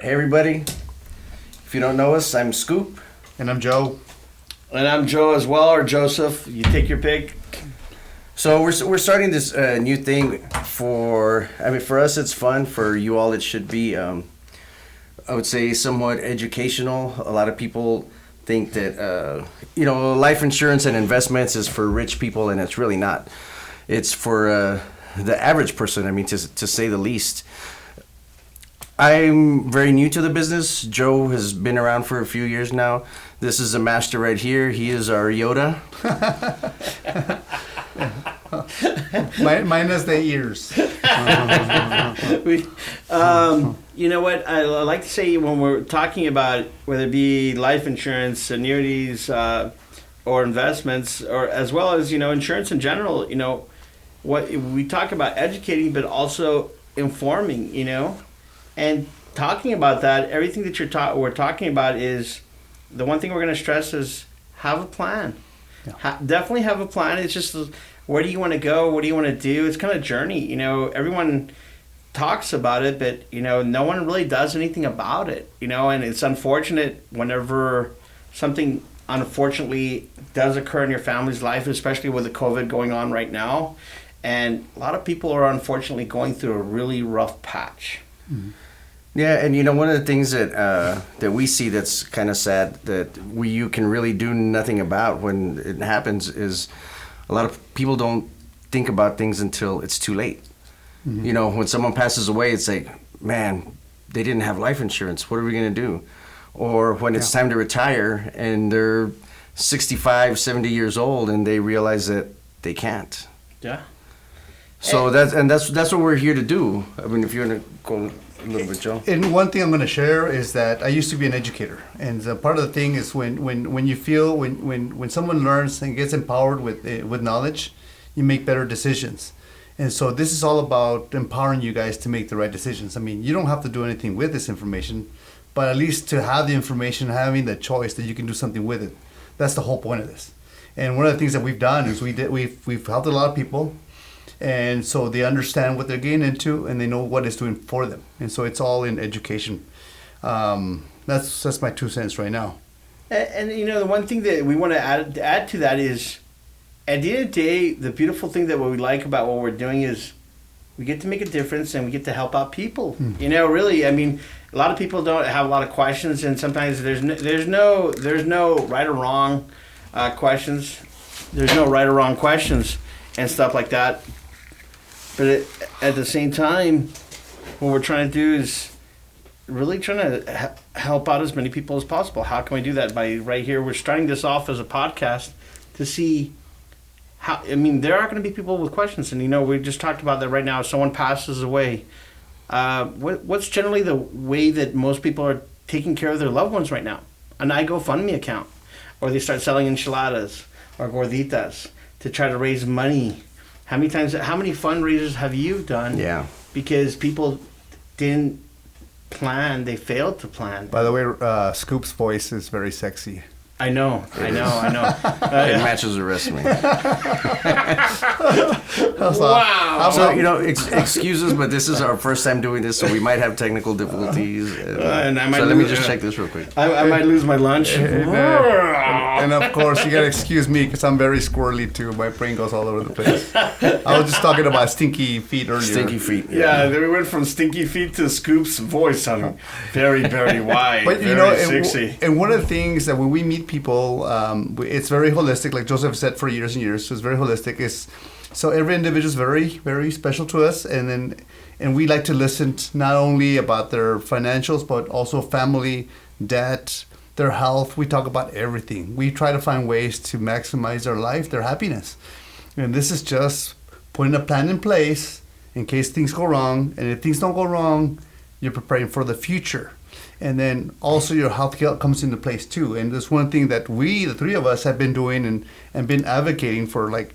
Hey everybody, if you don't know us, I'm Scoop. And I'm Joe. And I'm Joe as well, or Joseph. You take your pick. So we're starting this new thing for us it's fun, for you all it should be, I would say somewhat educational. A lot of people think that, life insurance and investments is for rich people, and it's really not. It's for the average person, to say the least. I'm very new to the business. Joe has been around for a few years now. This is a master right here. He is our Yoda. Minus the ears. You know what? I like to say when we're talking about whether it be life insurance, annuities, or investments, or as well as insurance in general. What we talk about educating, but also informing. And talking about that, everything that we're talking about is the one thing we're going to stress is have a plan. Yeah. Definitely have a plan. It's just where do you want to go? What do you want to do? It's kind of a journey. Everyone talks about it, but no one really does anything about it. And it's unfortunate whenever something unfortunately does occur in your family's life, especially with the COVID going on right now. And a lot of people are unfortunately going through a really rough patch. Mm-hmm. Yeah, and one of the things that we see that's kind of sad that you can really do nothing about when it happens is a lot of people don't think about things until it's too late. Mm-hmm. When someone passes away, it's like, man, they didn't have life insurance. What are we going to do? Or when it's time to retire and they're 65, 70 years old and they realize that they can't. Yeah. So that's what we're here to do. If you want to go a little bit, Joe. And one thing I'm going to share is that I used to be an educator, and part of the thing is when you feel when someone learns and gets empowered with knowledge, you make better decisions. And so this is all about empowering you guys to make the right decisions. You don't have to do anything with this information, but at least to have the information, having the choice that you can do something with it. That's the whole point of this. And one of the things that we've done is we've helped a lot of people. And so they understand what they're getting into, and they know what it's doing for them. And so it's all in education. That's my 2 cents right now. And the one thing that we want to add to that is, at the end of the day, the beautiful thing that we like about what we're doing is we get to make a difference and we get to help out people. Really, a lot of people don't have a lot of questions, and sometimes there's no right or wrong questions. There's no right or wrong questions and stuff like that. But at the same time, what we're trying to do is really trying to help out as many people as possible. How can we do that? By right here, we're starting this off as a podcast to see how, there are going to be people with questions. And, we just talked about that right now. If someone passes away, what's generally the way that most people are taking care of their loved ones right now? An iGoFundMe account. Or they start selling enchiladas or gorditas to try to raise money. How many fundraisers have you done? Yeah. Because people didn't plan, they failed to plan. By the way, Scoop's voice is very sexy. I know. It matches the rest of me. Wow. So, excuses, but this is our first time doing this, so we might have technical difficulties. Let me just check this real quick. I might lose my lunch. And of course, you gotta excuse me because I'm very squirrely too. My brain goes all over the place. I was just talking about stinky feet earlier. Stinky feet. Yeah, then we went from stinky feet to Scoop's voice sounding very, very wide, but sexy. And one of the things that when we meet people, it's very holistic. Like Joseph said for years and years, so it's very holistic. So every individual is very, very special to us, and we like to listen not only about their financials, but also family, debt, their health. We talk about everything. We try to find ways to maximize their life, their happiness. And this is just putting a plan in place in case things go wrong. And if things don't go wrong, you're preparing for the future. And then also your health comes into place too. And there's one thing that we, the three of us, have been doing and been advocating for, like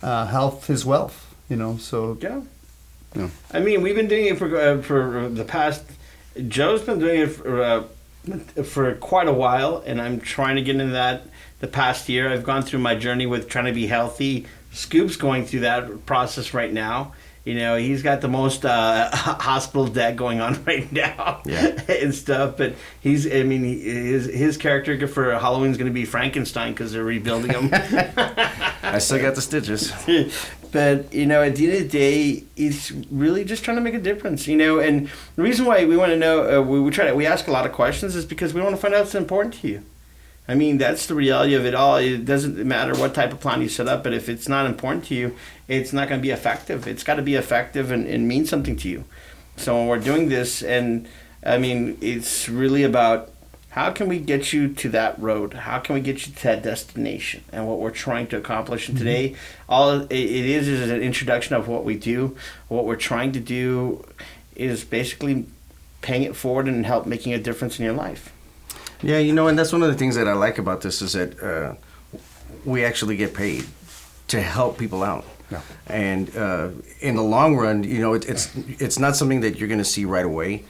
health is wealth, so. Yeah. We've been doing it for the past, Joe's been doing it for quite a while, and I'm trying to get into that the past year. I've gone through my journey with trying to be healthy. Scoop's going through that process right now. You know, he's got the most hospital debt going on right now, Yeah. and stuff. But his character for Halloween is going to be Frankenstein because they're rebuilding him. I still got the stitches. But, you know, at the end of the day, it's really just trying to make a difference, you know. And the reason why we want to know, we ask a lot of questions is because we want to find out what's important to you. I mean, that's the reality of it all. It doesn't matter what type of plan you set up, but if it's not important to you, it's not going to be effective. It's got to be effective and mean something to you. So when we're doing this, and I mean, it's really about how can we get you to that road? How can we get you to that destination? And what we're trying to accomplish. And today, all it is an introduction of what we do. What we're trying to do is basically paying it forward and help making a difference in your life. Yeah, you know, and that's one of the things that I like about this is that we actually get paid to help people out. Yeah. And in the long run, you know, it's not something that you're going to see right away,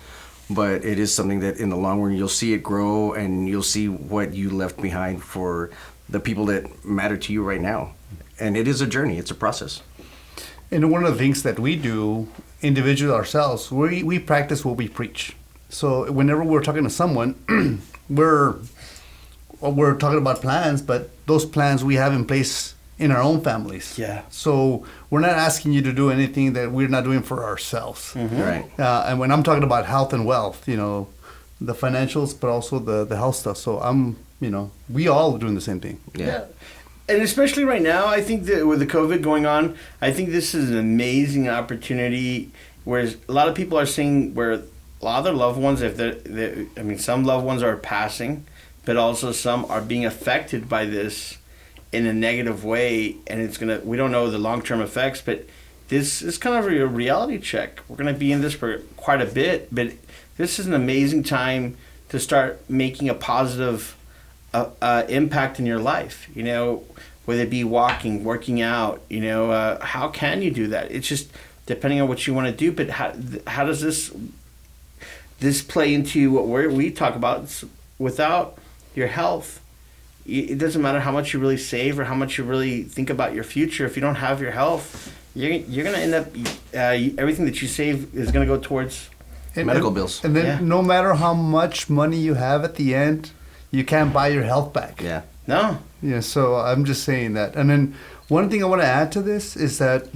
but it is something that in the long run you'll see it grow and you'll see what you left behind for the people that matter to you right now. And it is a journey. It's a process. And one of the things that we do individually ourselves, we practice what we preach. So whenever we're talking to someone, we're talking about plans, but those plans we have in place in our own families. Yeah. So we're not asking you to do anything that we're not doing for ourselves. Right. And when I'm talking about health and wealth, you know, the financials, but also the health stuff. So we all are doing the same thing. Yeah. And especially right now, I think that with the COVID going on, I think this is an amazing opportunity. Whereas a lot of people are seeing where a lot of their loved ones, some loved ones are passing, but also some are being affected by this in a negative way, and we don't know the long-term effects, but this is kind of a reality check. We're going to be in this for quite a bit, but this is an amazing time to start making a positive impact in your life, you know, whether it be walking, working out, you know, how can you do that? It's just depending on what you want to do, but how does this play into what we talk about? Without your health, it doesn't matter how much you really save or how much you really think about your future. If you don't have your health, you're going to end up, everything that you save is going to go towards medical bills. And then no matter how much money you have at the end, you can't buy your health back. Yeah. No. Yeah, so I'm just saying that. And then one thing I want to add to this is that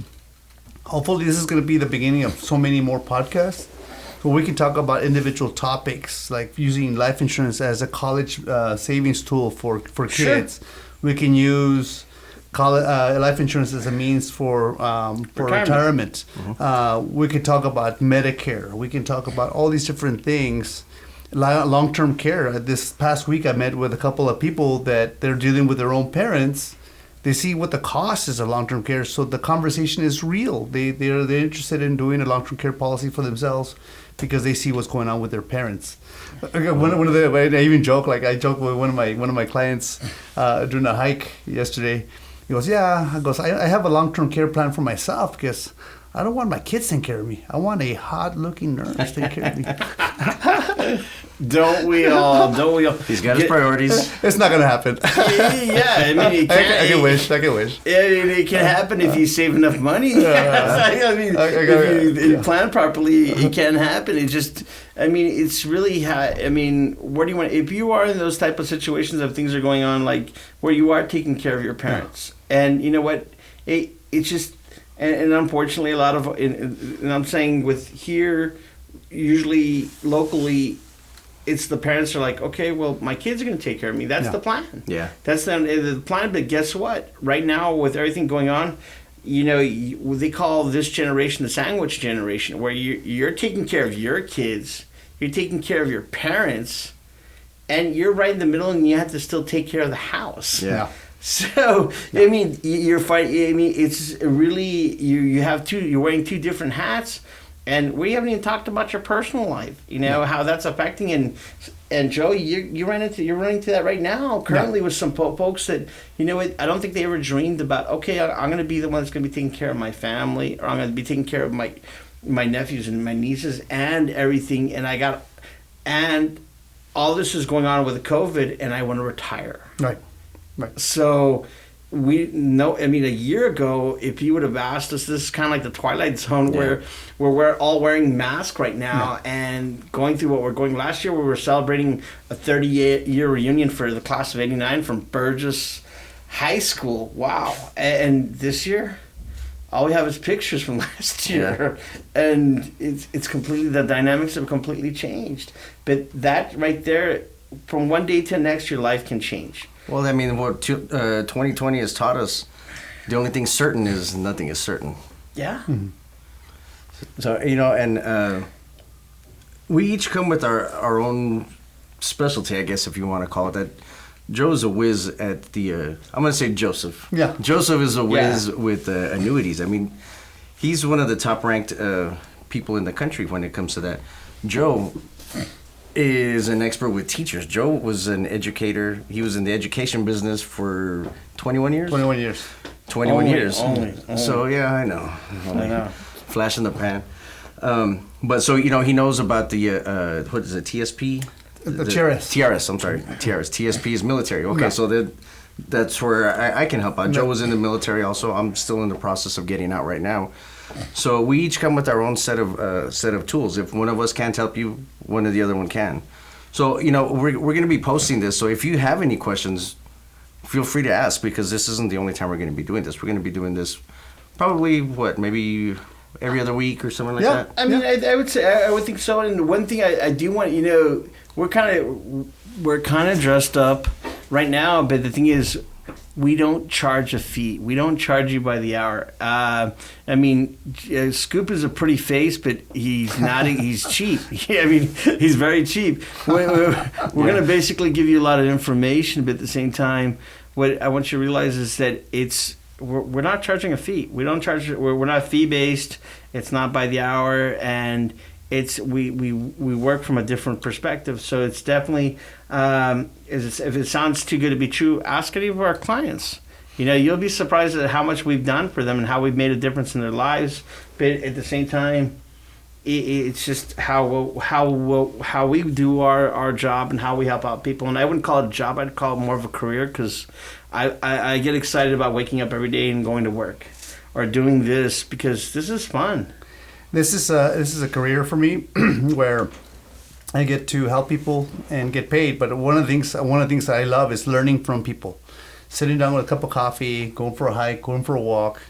hopefully this is going to be the beginning of so many more podcasts where we can talk about individual topics, like using life insurance as a college savings tool for kids. Sure. We can use life insurance as a means for retirement. We can talk about Medicare. We can talk about all these different things. Long-term care. This past week, I met with a couple of people that they're dealing with their own parents. They see what the cost is of long-term care, so the conversation is real. They're interested in doing a long-term care policy for themselves because they see what's going on with their parents. I even joke, like I joked with one of my clients during a hike yesterday. He goes, I have a long-term care plan for myself because I don't want my kids taking care of me. I want a hot-looking nurse taking care of me. Don't we all? He's got his priorities. It's not gonna happen. Yeah, I mean, I can wish. I mean, it can happen if you save enough money. If you plan properly, it can happen. It just, I mean, it's really, where do you want? If you are in those type of situations of things are going on, like where you are taking care of your parents, and you know what, it's just, and unfortunately, a lot of, and I'm saying with here, usually locally, it's the parents are like, okay, well, my kids are going to take care of me. That's the plan. Yeah. That's the plan. But guess what? Right now, with everything going on, you know, they call this generation the sandwich generation, where you're taking care of your kids, you're taking care of your parents, and you're right in the middle, and you have to still take care of the house. Yeah. So I mean, you're fighting. I mean, it's really you're wearing two different hats. And we haven't even talked about your personal life, you know, how that's affecting. And Joe, you're running into that right now, currently with some folks that, you know, I don't think they ever dreamed about, okay, I'm going to be the one that's going to be taking care of my family, or I'm going to be taking care of my nephews and my nieces and everything. And all this is going on with the COVID, and I want to retire. Right. So we know. I mean, a year ago, if you would have asked us, this is kind of like the Twilight Zone where we're all wearing masks right now and going through what we're going. Last year, we were celebrating a 30-year reunion for the class of '89 from Burgess High School. Wow! And this year, all we have is pictures from last year, and it's completely, the dynamics have completely changed. But that right there, from one day to the next, your life can change. Well, I mean, what 2020 has taught us, the only thing certain is nothing is certain. Yeah. So, and we each come with our own specialty, I guess, if you want to call it that. Joe's a whiz at the, I'm going to say Joseph. Yeah. Joseph is a whiz with annuities. I mean, he's one of the top-ranked people in the country when it comes to that. Joe is an expert with teachers. Joe was an educator. He was in the education business for 21 years? 21 years. 21 years. Only. So, yeah, I know. I know. Flash in the pan. But so, he knows about the, what is it, TSP? The TRS. TRS, I'm sorry. TRS. TSP is military. Okay, Yeah. so that's where I can help out. Joe was in the military also. I'm still in the process of getting out right now. So we each come with our own set of tools. If one of us can't help you, one of the other one can. So, we're going to be posting this. So if you have any questions, feel free to ask, because this isn't the only time we're going to be doing this. We're going to be doing this probably, maybe every other week or something like that? I mean, I would say, I would think so. And one thing I do want, we're kind of dressed up right now, but the thing is, we don't charge a fee. We don't charge you by the hour. I mean, Scoop is a pretty face, but he's not. He's cheap. I mean, he's very cheap. We're going to basically give you a lot of information, but at the same time, what I want you to realize is that we're not charging a fee. We don't charge. We're not fee based. It's not by the hour, and we work from a different perspective. So it's definitely, if it sounds too good to be true, ask any of our clients. You'll be surprised at how much we've done for them and how we've made a difference in their lives. But at the same time, it's just how we do our job and how we help out people. And I wouldn't call it a job. I'd call it more of a career, because I get excited about waking up every day and going to work or doing this, because this is fun. This is a career for me where I get to help people and get paid. But one of the things that I love is learning from people, sitting down with a cup of coffee, going for a hike, going for a walk,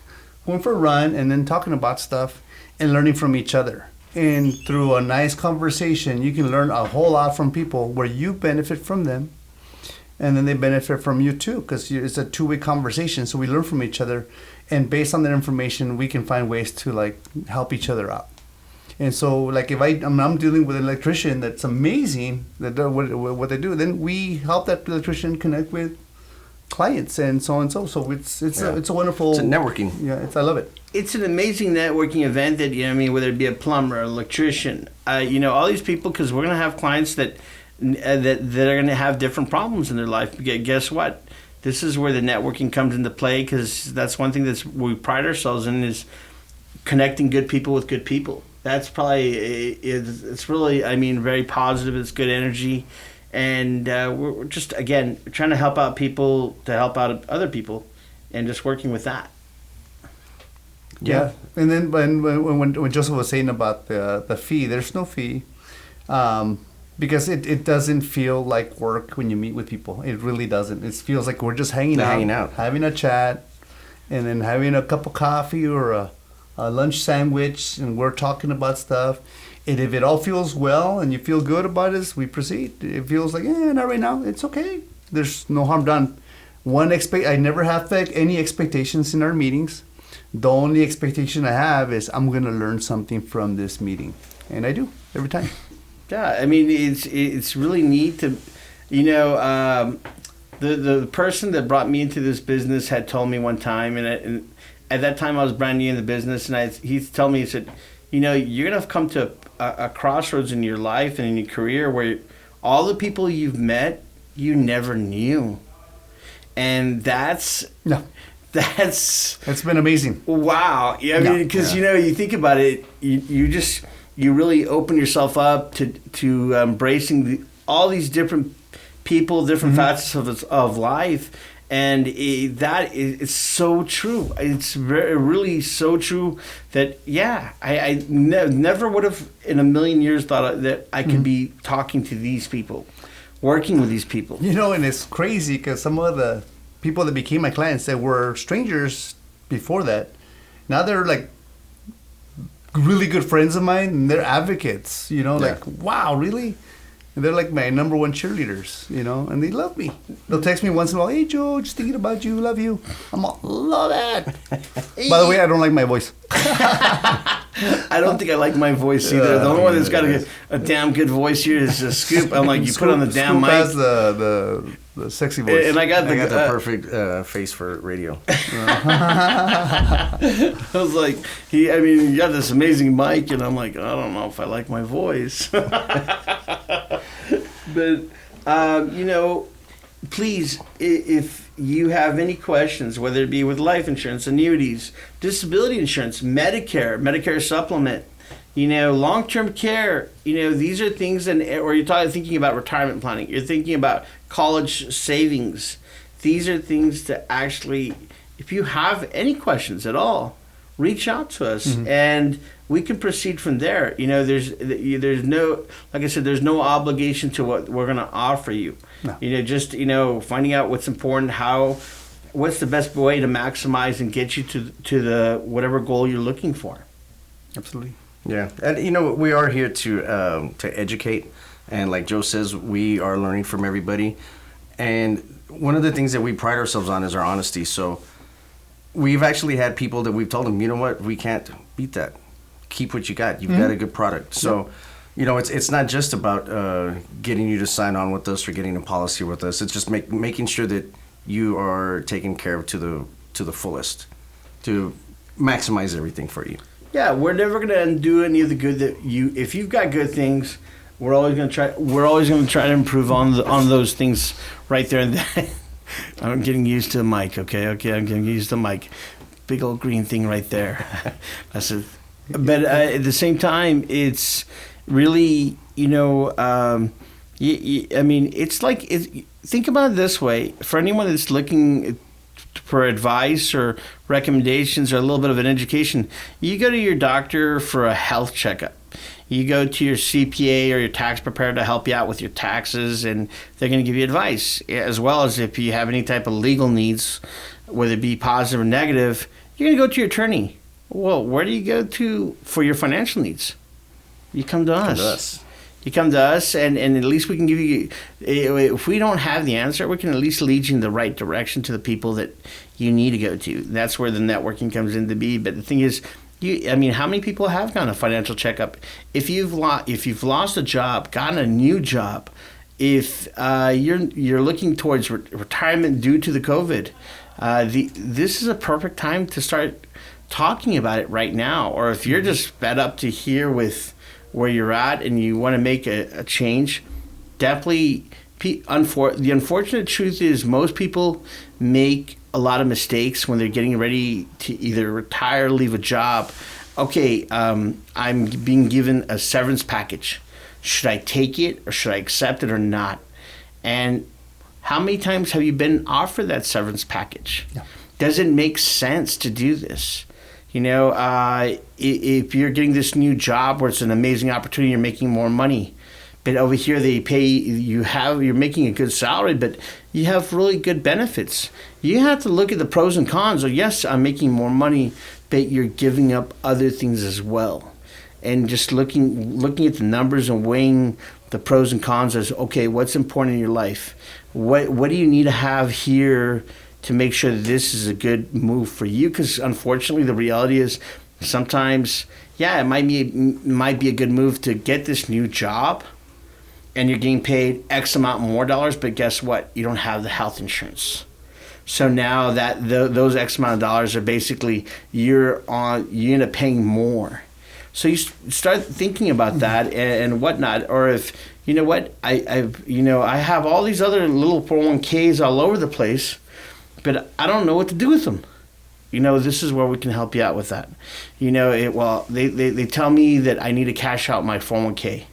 going for a run, and then talking about stuff and learning from each other. And through a nice conversation, you can learn a whole lot from people where you benefit from them, and then they benefit from you too, because it's a two-way conversation. So we learn from each other, and based on that information, we can find ways to help each other out. And so, if I'm dealing with an electrician that's amazing, what they do, then we help that electrician connect with clients and so on and so. So it's a wonderful. It's a networking. Yeah, I love it. It's an amazing networking event that, whether it be a plumber, an electrician, all these people, because we're going to have clients that are going to have different problems in their life. Guess what? This is where the networking comes into play, because that's one thing we pride ourselves in, is connecting good people with good people. That's probably, it's really, very positive. It's good energy. And we're just, again, trying to help out people to help out other people, and just working with that. Yeah. And then when Joseph was saying about the fee, there's no fee, because it doesn't feel like work when you meet with people. It really doesn't. It feels like we're just hanging out, having a chat, and then having a cup of coffee or a lunch sandwich, and we're talking about stuff. And if it all feels well and you feel good about it, we proceed. It feels like, not right now. It's okay. There's no harm done. I never have any expectations in our meetings. The only expectation I have is I'm going to learn something from this meeting. And I do, every time. Yeah, it's really neat to, the person that brought me into this business had told me one time, and at that time I was brand new in the business, and he told me, he said, you're going to come to a crossroads in your life and in your career where all the people you've met, you never knew. And it's been amazing. Wow. Yeah, because you think about it, you really open yourself up to embracing all these different people, different facets of life, And that is it's so true. It's really so true that, yeah, I never would have in a million years thought that I could be talking to these people, working with these people. You know, and it's crazy because some of the people that became my clients that were strangers before that, now they're like really good friends of mine and they're advocates, you know, like, wow, really? And they're like my number one cheerleaders, you know, and they love me. They'll text me once in a while, hey, Joe, just thinking about you, love you. I'm all, love that. By the way, I don't like my voice. I don't think I like my voice either. The only one that's got a damn good voice here is Scoop. I'm like, you put on the damn Scoop mic. has the sexy voice. And I got the perfect face for radio. I was like, you got this amazing mic, and I'm like, I don't know if I like my voice. But, please, if you have any questions, whether it be with life insurance, annuities, disability insurance, Medicare supplement, long-term care, these are things, or you're thinking about retirement planning, you're thinking about college savings. These are things to actually, if you have any questions at all, reach out to us and we can proceed from there. There's no, like I said, there's no obligation to what we're going to offer you. No. Just, finding out what's important, what's the best way to maximize and get you to the whatever goal you're looking for. Absolutely. Yeah. And, we are here to educate. And like Joe says, we are learning from everybody. And one of the things that we pride ourselves on is our honesty. So we've actually had people that we've told them, you know what, we can't beat that. Keep what you got. You've got a good product. So, it's not just about getting you to sign on with us or getting a policy with us. It's just making sure that you are taken care of to the fullest, to maximize everything for you. Yeah, we're never going to undo any of the good if you've got good things, we're always going to try to improve on those things right there and then. I'm getting used to the mic, okay, I'm getting used to the mic. Big old green thing right there. But at the same time, it's really, it's like, think about it this way. For anyone that's looking for advice or recommendations or a little bit of an education, you go to your doctor for a health checkup. You go to your CPA or your tax preparer to help you out with your taxes, and they're going to give you advice, as well as if you have any type of legal needs, whether it be positive or negative, you're going to go to your attorney. Well, where do you go to for your financial needs? You come to us. You come to us, and at least we can give you, if we don't have the answer, we can at least lead you in the right direction to the people that you need to go to. That's where the networking comes into be. But the thing is, how many people have gotten a financial checkup? If you've lost a job, gotten a new job, if you're looking towards retirement due to the COVID, this is a perfect time to start talking about it right now. Or if you're just fed up to hear with where you're at and you want to make a change, definitely. The unfortunate truth is most people make a lot of mistakes when they're getting ready to either retire or leave a job. Okay, I'm being given a severance package. Should I take it or should I accept it or not? And how many times have you been offered that severance package? Yeah. Does it make sense to do this? If you're getting this new job where it's an amazing opportunity, you're making more money. But over here they pay you're making a good salary, but you have really good benefits. You have to look at the pros and cons. Yes, I'm making more money, but you're giving up other things as well. And just looking at the numbers and weighing the pros and cons as, okay, what's important in your life? What do you need to have here to make sure that this is a good move for you? Because unfortunately, the reality is sometimes, it might be a good move to get this new job, and you're getting paid X amount more dollars, but guess what? You don't have the health insurance. So now that those X amount of dollars are basically you end up paying more. So you start thinking about that and whatnot. Or if you know what, I have all these other little 401ks all over the place, but I don't know what to do with them. This is where we can help you out with that. They tell me that I need to cash out my 401k.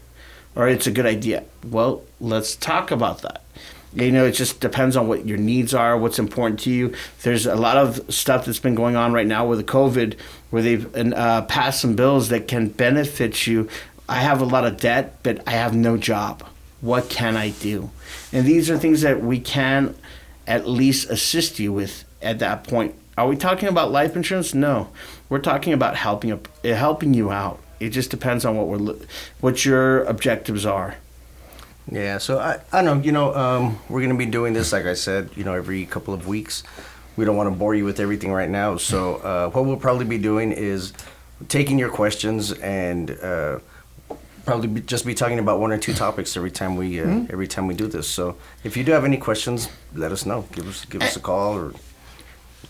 Or it's a good idea. Well, let's talk about that. You know, it just depends on what your needs are, what's important to you. There's a lot of stuff that's been going on right now with the COVID, where they've passed some bills that can benefit you. I have a lot of debt, but I have no job. What can I do? And these are things that we can at least assist you with at that point. Are we talking about life insurance? No, we're talking about helping you out. It just depends on what your objectives are. Yeah, so I know, we're going to be doing this, like I said, every couple of weeks. We don't want to bore you with everything right now. So what we'll probably be doing is taking your questions and probably just be talking about one or two topics every time we do this. So if you do have any questions, let us know. Give us a call. Or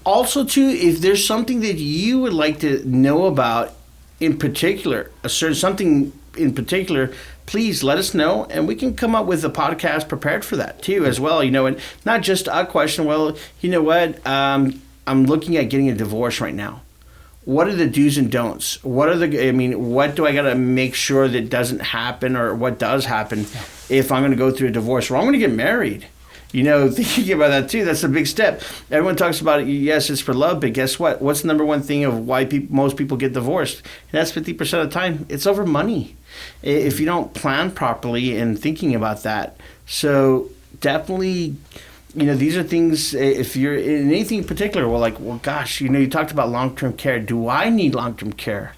also, too, if there's something that you would like to know about in particular, something in particular, please let us know, and we can come up with a podcast prepared for that too, as well. And not just a question. Well, you know what? I'm looking at getting a divorce right now. What are the do's and don'ts? What do I got to make sure that doesn't happen, or what does happen if I'm going to go through a divorce? Or I'm going to get married. Thinking about that too, that's a big step. Everyone talks about it. Yes, it's for love, but guess what? What's the number one thing of why most people get divorced? And that's 50% of the time. It's over money. If you don't plan properly and thinking about that. So definitely, these are things, if you're in anything in particular, gosh, you talked about long-term care. Do I need long-term care?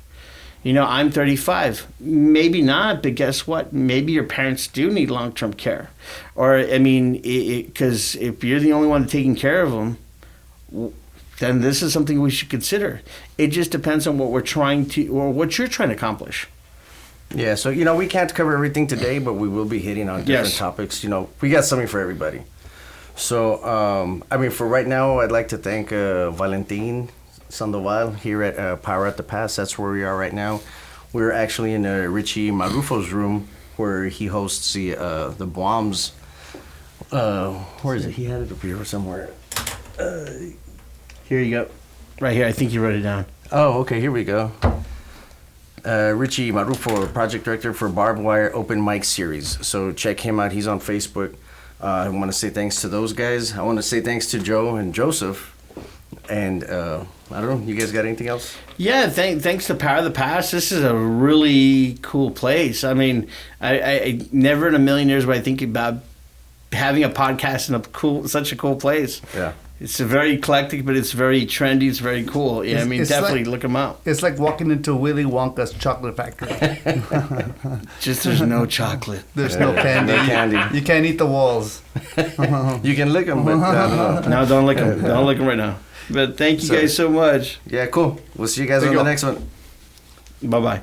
I'm 35. Maybe not, but guess what? Maybe your parents do need long-term care. Or, because if you're the only one taking care of them, then this is something we should consider. It just depends on what what you're trying to accomplish. Yeah, so, we can't cover everything today, but we will be hitting on different topics. We got something for everybody. So, for right now, I'd like to thank Valentin Sandoval here at Power at the Pass. That's where we are right now. We're actually in Richie Marufo's room, where he hosts the Bombs. Where is it? He had it up here somewhere. Here you go. Right here. I think you wrote it down. Oh, okay. Here we go. Richie Marufo, project director for Barbed Wire Open Mic Series. So check him out. He's on Facebook. I want to say thanks to those guys. I want to say thanks to Joe and Joseph. And I don't know, you guys got anything else? Yeah, thanks to Power of the Pass. This is a really cool place. I never in a million years would I think about having a podcast in such a cool place. Yeah. It's very eclectic, but it's very trendy. It's very cool. Yeah, definitely look them out. It's like walking into Willy Wonka's chocolate factory. Just there's no chocolate. There's no candy. No candy. You can't eat the walls. You can lick them, but no, don't lick them. Don't lick them right now. But thank you guys so much. Yeah, cool. We'll see you guys on the next one. Bye-bye.